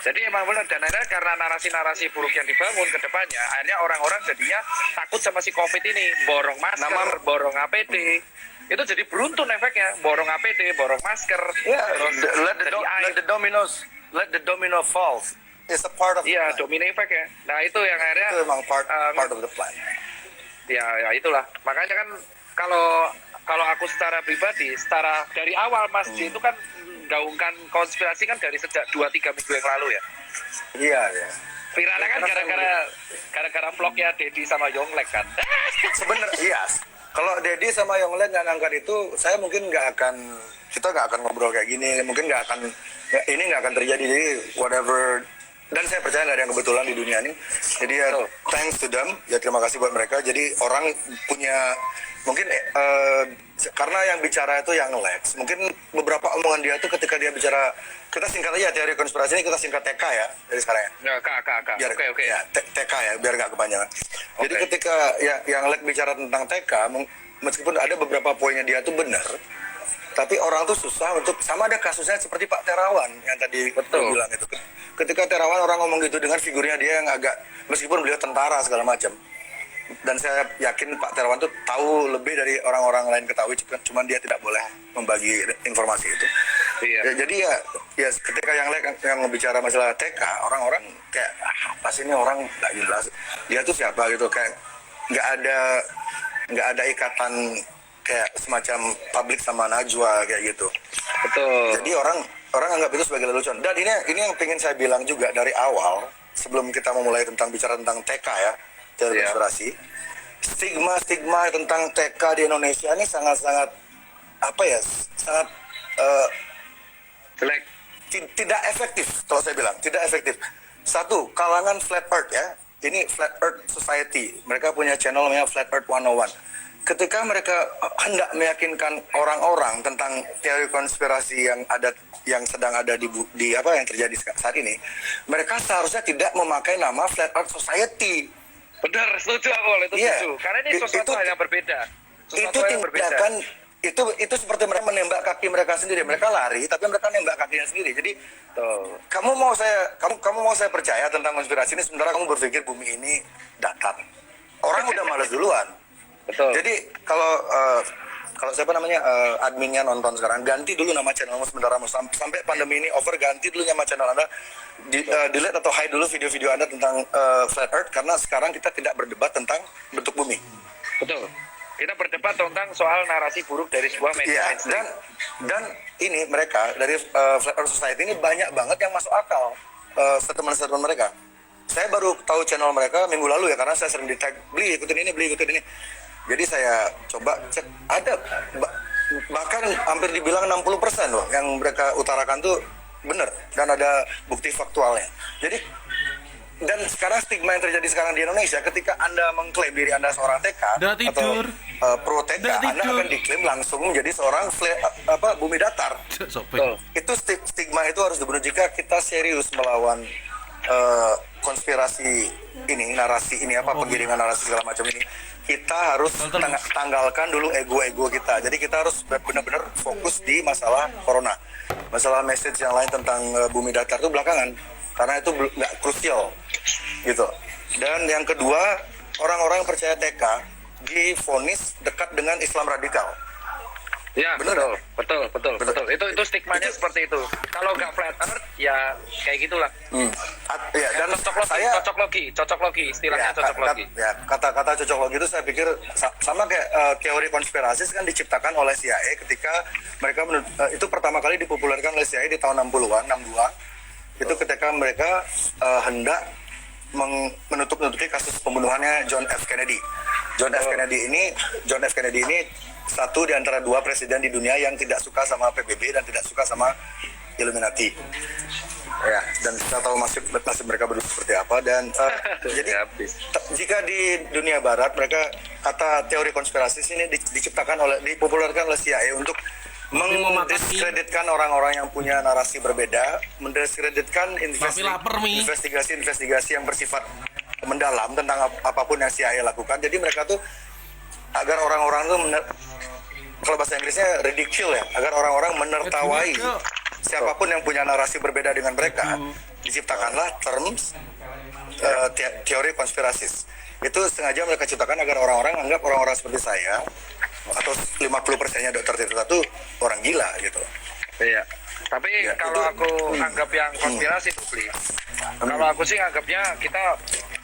Jadi emang benar, dan akhirnya karena narasi-narasi buruk yang dibangun ke depannya, akhirnya orang-orang jadinya takut sama si COVID ini, borong masker, borong APD. Itu jadi beruntun efeknya, borong APD, borong masker. Let the domino fall. It's a part of the plan. Domino effect ya. Nah itu yang akhirnya Itu memang part of the plan. Ya itulah. Makanya kan kalau aku secara pribadi, dari awal Mas J itu kan gaungkan konspirasi kan dari sejak 2-3 minggu yang lalu ya. Iya. Viralnya kan gara-gara vlognya Dedi sama Yonglek kan. Sebenarnya iya. Kalau Dedi sama Yonglek nggak ngangkat itu, kita nggak akan ngobrol kayak gini. Mungkin ini nggak akan terjadi. Jadi whatever. Dan saya percaya nggak ada yang kebetulan di dunia ini. Jadi ya thanks to them. Ya terima kasih buat mereka. Jadi orang punya mungkin karena yang bicara itu yang Lex. Mungkin beberapa omongan dia tuh ketika dia bicara, kita singkat aja teori konspirasi ini, kita singkat TK ya dari sekarang ya. Ya, Oke. Ya, TK ya, biar nggak kepanjangan. Jadi ketika yang Lex bicara tentang TK, meskipun ada beberapa poinnya dia tuh benar, tapi orang tuh susah untuk, sama ada kasusnya seperti Pak Terawan yang tadi bilang itu. Ketika Terawan orang ngomong gitu dengan figurnya dia yang agak, meskipun beliau tentara segala macam, dan saya yakin Pak Terawan tuh tahu lebih dari orang-orang lain ketahui, cuman dia tidak boleh membagi informasi itu. Iya. Ya, jadi ya ketika yang bicara masalah TK, orang-orang kayak apa sih ini orang nggak jelas, dia tuh siapa gitu, kayak nggak ada ikatan kayak semacam publik sama Najwa kayak gitu. Betul. Jadi orang anggap itu sebagai lelucon. Dan ini yang pengen saya bilang juga dari awal, sebelum kita memulai bicara tentang TK ya, teori konspirasi. Stigma tentang TK di Indonesia ini sangat-sangat sangat Jelek. tidak efektif kalau saya bilang, tidak efektif. Satu, kalangan Flat Earth ya. Ini Flat Earth Society. Mereka punya channel namanya Flat Earth 101. Ketika mereka hendak meyakinkan orang-orang tentang teori konspirasi yang sedang ada di apa yang terjadi saat ini, mereka seharusnya tidak memakai nama Flat Earth Society. Benar, setuju aku itu setuju. Karena ini sesuatu hal yang berbeda. Itu seperti mereka menembak kaki mereka sendiri. Mereka lari, tapi mereka nembak kakinya sendiri. Jadi, kamu mau saya percaya tentang konspirasi ini, sementara kamu berpikir bumi ini datar. Orang udah malas duluan. Betul. Jadi kalau siapa namanya adminnya nonton sekarang, ganti dulu nama channelmu sebentar, sampai pandemi ini over, ganti dulu nama channel Anda, delete atau hide dulu video-video Anda tentang Flat Earth, karena sekarang kita tidak berdebat tentang bentuk bumi. Betul. Kita berdebat tentang soal narasi buruk dari sebuah media. Iya, dan ini mereka dari Flat Earth Society ini banyak banget yang masuk akal statement-statement mereka. Saya baru tahu channel mereka minggu lalu ya, karena saya sering di tag, beli ikutin ini. Jadi saya coba cek, ada bahkan hampir dibilang 60% loh yang mereka utarakan tuh benar dan ada bukti faktualnya. Jadi dan sekarang stigma yang terjadi sekarang di Indonesia, ketika Anda mengklaim diri Anda seorang TK Udah atau tidur. pro TK, Udah Anda tidur. akan diklaim langsung menjadi seorang bumi datar. Sopeng. Itu stigma itu harus dibunuh. Jika kita serius melawan konspirasi ini, narasi ini, penggiringan narasi segala macam ini, kita harus tanggalkan dulu ego-ego kita. Jadi kita harus benar-benar fokus di masalah corona. Masalah message yang lain tentang bumi datar itu belakangan, karena itu nggak krusial gitu. Dan yang kedua, orang-orang yang percaya TK divonis dekat dengan Islam radikal. Ya, Bener. betul. Itu stigmanya seperti itu. Kalau nggak flat earth, ya kayak gitulah. Ya, dan Cocok logi, istilahnya cocok logi. Kata-kata cocok logi itu saya pikir sama kayak teori konspirasi kan diciptakan oleh CIA ketika mereka itu pertama kali dipopulerkan oleh CIA di tahun 60-an, 62. Itu ketika mereka hendak menutup-nutupi kasus pembunuhannya John F. Kennedy. John F. Kennedy ini satu di antara dua presiden di dunia yang tidak suka sama PBB dan tidak suka sama Illuminati. Ya, dan kita tahu nasib mereka berdua seperti apa. Dan jadi jika di dunia Barat mereka kata teori konspirasi ini dipopulerkan oleh CIA untuk mendiskreditkan orang-orang yang punya narasi berbeda, mendiskreditkan investigasi-investigasi yang bersifat mendalam tentang apapun yang CIA lakukan. Jadi mereka tuh agar orang-orang tuh kalau bahasa Inggrisnya ridicule ya, agar orang-orang menertawai siapapun yang punya narasi berbeda dengan mereka. Diciptakanlah terms teori konspirasis. Itu sengaja mereka ciptakan agar orang-orang anggap orang-orang seperti saya atau 50%-nya Dr. Tirta itu orang gila gitu. Iya. Tapi Ya, kalau itu- aku anggap yang konspirasi tuh, Bli. Kalau aku sih anggapnya kita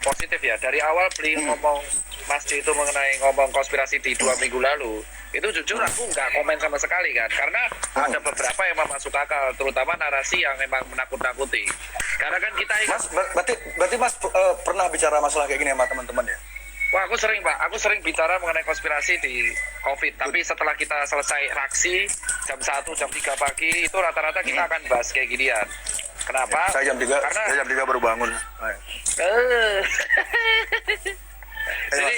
positif ya. Dari awal Bli ngomong Masji itu ngomong konspirasi di 2 minggu lalu, itu jujur aku nggak komen sama sekali kan. Karena ada beberapa yang memang masuk akal, terutama narasi yang memang menakut-nakuti. Karena kan kita Mas, berarti Mas pernah bicara masalah kayak gini sama teman-teman ya? Wah, aku sering Pak, aku sering bicara mengenai konspirasi di COVID. Tapi setelah kita selesai aksi jam 1, jam 3 pagi, itu rata-rata kita akan bahas kayak ginian. Kenapa? Saya jam 3 baru bangun. Jadi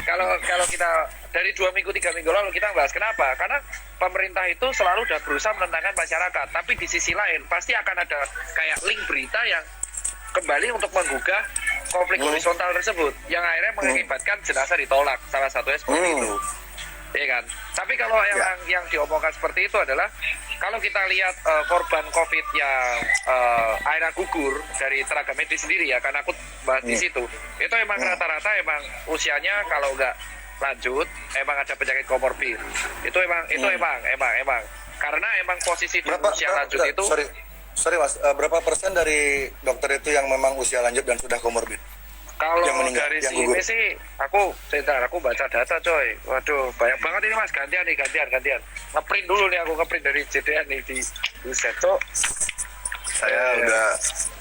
kalau kita dari 2 minggu 3 minggu lalu kita bahas kenapa? Karena pemerintah itu selalu udah berusaha menenangkan masyarakat, tapi di sisi lain pasti akan ada kayak link berita yang kembali untuk menggugah konflik horizontal tersebut yang akhirnya mengakibatkan jenazah ditolak, salah satunya seperti itu. Iya kan? Tapi kalau yang diomongkan seperti itu adalah kalau kita lihat korban COVID yang akhirnya gugur dari tenaga medis sendiri ya, karena aku bahas di situ, itu emang rata-rata emang usianya kalau nggak lanjut emang ada penyakit komorbid. Itu emang karena emang posisi di usia lanjut itu. Sorry Mas, berapa persen dari dokter itu yang memang usia lanjut dan sudah komorbid? Kalau yang meninggal, dari yang sini gugur? sih, aku baca data coy. Waduh, banyak banget ini Mas. Gantian. Ngeprint dulu nih, aku ngeprint dari JDN nih di set. Saya udah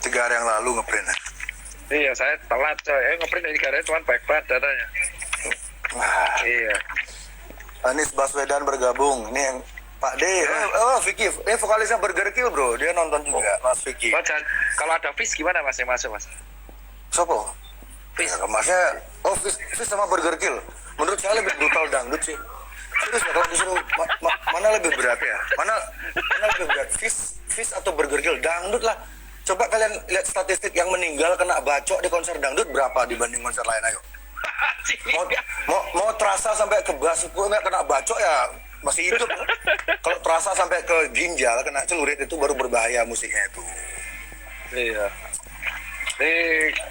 3 hari yang lalu ngeprint. Iya, saya telat coy. Ngeprint dari 3 hari cuman baik banget datanya. Iya. Anies Baswedan bergabung. Ini yang Pak D. Vicky. Ini vokalisnya Burger Kill bro. Dia nonton juga, Mas Vicky. Kalau ada Fish gimana Mas yang masuk Mas? Sopo? Fish. Ya, Masnya, Fish sama Burger Kill. Menurut saya lebih brutal dangdut sih. Serius ya, kalau disuruh mana lebih berat ya? Mana lebih berat? Fish atau Burger Kill? Dangdut lah. Coba kalian lihat statistik yang meninggal kena bacok di konser dangdut berapa dibanding konser lain, ayo. Mau terasa sampai ke basuku nggak kena bacok ya masih hidup. Kalau terasa sampai ke ginjal kena celurit itu baru berbahaya musiknya itu. Iya.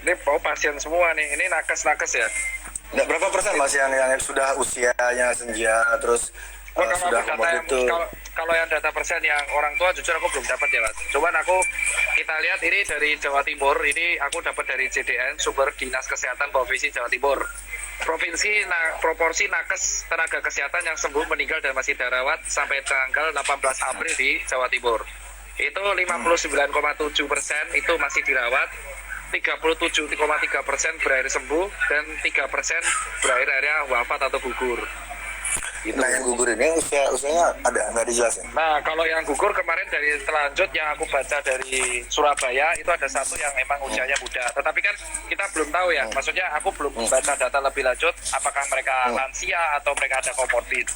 Ini pasien semua nih. Ini nakes ya. Nah, berapa persen Mas yang sudah usianya senja terus sudah komorbid itu? Kalau yang data persen yang orang tua jujur aku belum dapat ya Mas. Cuman kita lihat ini dari Jawa Timur. Ini aku dapat dari JDN, sumber Dinas Kesehatan Provinsi Jawa Timur. Proporsi nakes tenaga kesehatan yang sembuh, meninggal dan masih dirawat sampai tanggal 18 April di Jawa Timur. Itu 59,7% itu masih dirawat, 37,3% berakhir sembuh, dan 3% berakhir area wafat atau gugur. Gitu. Nah yang gugur ini usianya ada nggak dijelasin? Nah, kalau yang gugur kemarin dari telanjut yang aku baca dari Surabaya itu ada satu yang emang usianya muda. Tetapi kan kita belum tahu ya. Maksudnya aku belum baca data lebih lanjut apakah mereka lansia atau mereka ada komorbid.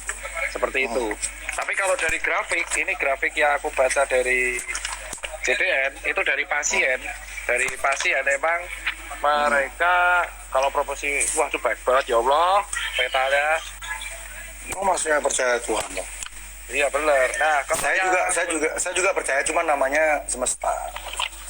Seperti itu. Tapi kalau dari grafik, ini grafik yang aku baca dari JDN itu dari pasien. Dari pasien emang mereka kalau proporsi wah itu baik banget ya Allah petanya. Oh maksudnya percaya Tuhan ya? Iya benar. Nah, Saya juga percaya, cuma namanya semesta.